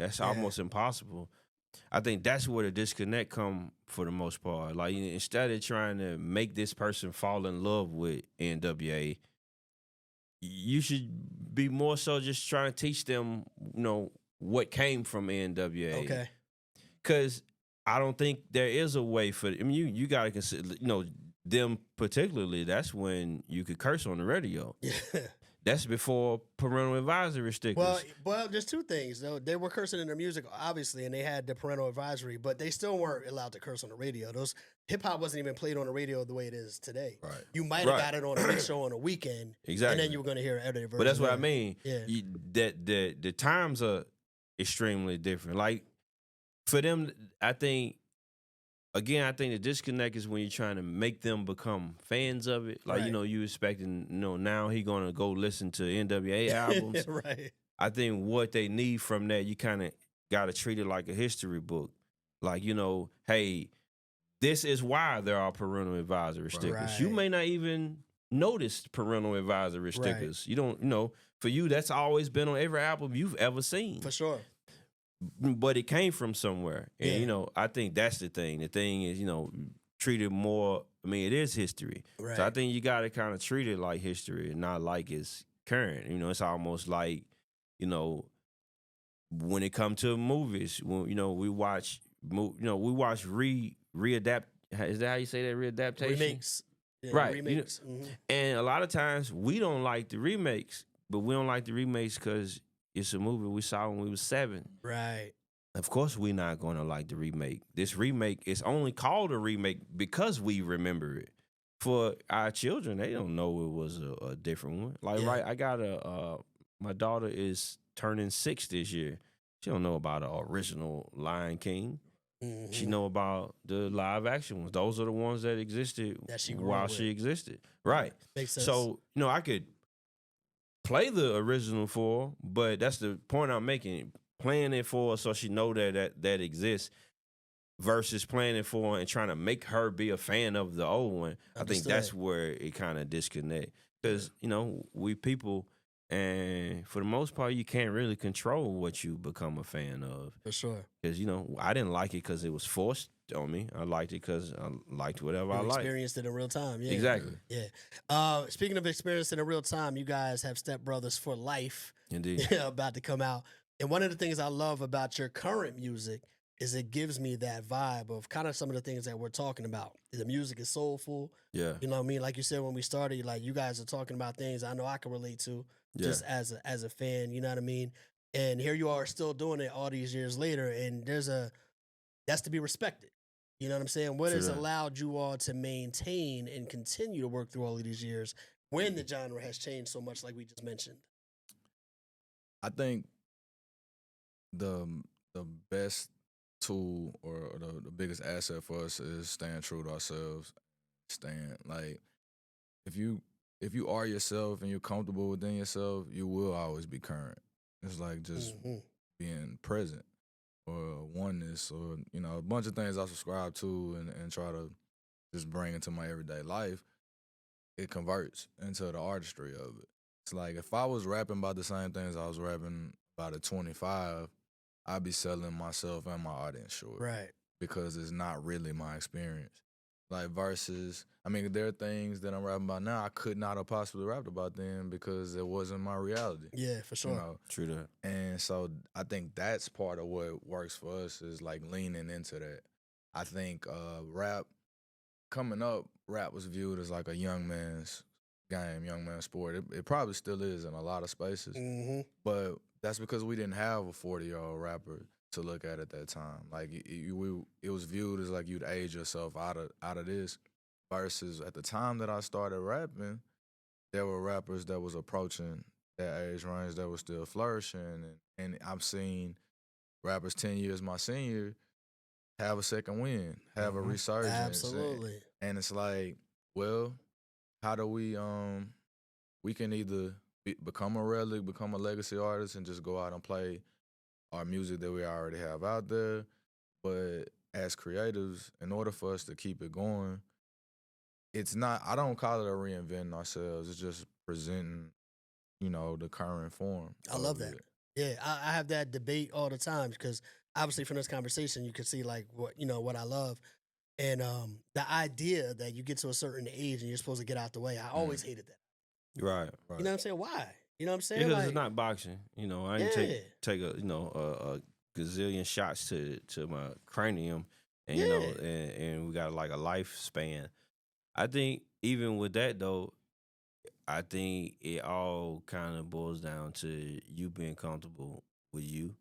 That's almost impossible. I think that's where the disconnect come for the most part. Like instead of trying to make this person fall in love with N.W.A, you should be more so just trying to teach them, what came from N.W.A. Okay. Because I don't think there is a way for. I mean, you got to consider, them particularly. That's when you could curse on the radio. Yeah. That's before parental advisory stickers. Well, there's two things though. They were cursing in their music, obviously, and they had the parental advisory, but they still weren't allowed to curse on the radio. Those hip hop wasn't even played on the radio the way it is today. Right. You might have got it on a big show on a weekend, Exactly, and then you were going to hear an edited version. But that's what I mean. Yeah, The times are extremely different. Like for them, I think. Again, I think the disconnect is when you're trying to make them become fans of it. Like, you expecting, now he going to go listen to NWA albums. Right. I think what they need from that, you kind of got to treat it like a history book. Like, hey, this is why there are parental advisory stickers. Right. You may not even notice parental advisory stickers. You don't, for you, that's always been on every album you've ever seen. For sure. But it came from somewhere. And, I think that's the thing. The thing is, treat it more, it is history. Right. So I think you got to kind of treat it like history and not like it's current. It's almost like, when it comes to movies, when, we watch readapt. Is that how you say that, readaptation? Remakes. Yeah, right. Remakes. And a lot of times we don't like the remakes, but we don't like the remakes because it's a movie we saw when we was 7. Right. Of course, we're not going to like the remake. This remake is only called a remake because we remember it. For our children, they don't know it was a different one. Like, right, I got my daughter is turning 6 this year. She don't know about the original Lion King. Mm-hmm. She know about the live action ones. Those are the ones that existed while she existed. Right. Makes sense. So, I could play the original for her, but that's the point I'm making. Playing it for her so she know that exists versus playing it for her and trying to make her be a fan of the old one. Understood. I think that's where it kind of disconnect. Because, we people, and for the most part, you can't really control what you become a fan of. For sure. Because, I didn't like it because it was forced on me. I liked it because I liked whatever I liked. Experienced it in real time. Yeah. Exactly. Yeah. Speaking of experience in real time, you guys have Step Brothers for Life. Indeed. About to come out. And one of the things I love about your current music is it gives me that vibe of kind of some of the things that we're talking about. The music is soulful. Yeah. You know what I mean? Like you said when we started, like you guys are talking about things I know I can relate to just as a fan, you know what I mean? And here you are still doing it all these years later, and that's to be respected. You know what I'm saying? What has allowed you all to maintain and continue to work through all of these years when the genre has changed so much like we just mentioned? I think the best tool or the biggest asset for us is staying true to ourselves. If you are yourself and you're comfortable within yourself, you will always be current. It's like just being present or oneness or, a bunch of things I subscribe to and try to just bring into my everyday life. It converts into the artistry of it. It's like if I was rapping about the same things I was rapping about at 25, I'd be selling myself and my audience short. Right. Because it's not really my experience. Like versus, there are things that I'm rapping about now I could not have possibly rapped about then because it wasn't my reality. Yeah, for sure. True that. And so I think that's part of what works for us is like leaning into that. I think rap, coming up, rap was viewed as like a young man's game, young man's sport. It probably still is in a lot of spaces. Mm-hmm. But that's because we didn't have a 40-year-old rapper to look at that time. Like it was viewed as like you'd age yourself out of this. Versus at the time that I started rapping, there were rappers that was approaching that age range that was still flourishing, and I've seen rappers 10 years my senior have a second win, have a resurgence. Absolutely. And it's like, well, how do we can either become a relic, become a legacy artist, and just go out and play our music that we already have out there. But as creatives, in order for us to keep it going, it's not, I don't call it a reinventing ourselves. It's just presenting, the current form. I love that. Yeah, I have that debate all the time because obviously from this conversation you can see like what I love. And the idea that you get to a certain age and you're supposed to get out the way, I always hated that. Right. You know what I'm saying? Why? You know what I'm saying? Because Like, it's not boxing. You know, I didn't take a gazillion shots to my cranium, and you know, and we got like a lifespan. I think even with that though, I think it all kind of boils down to you being comfortable with you.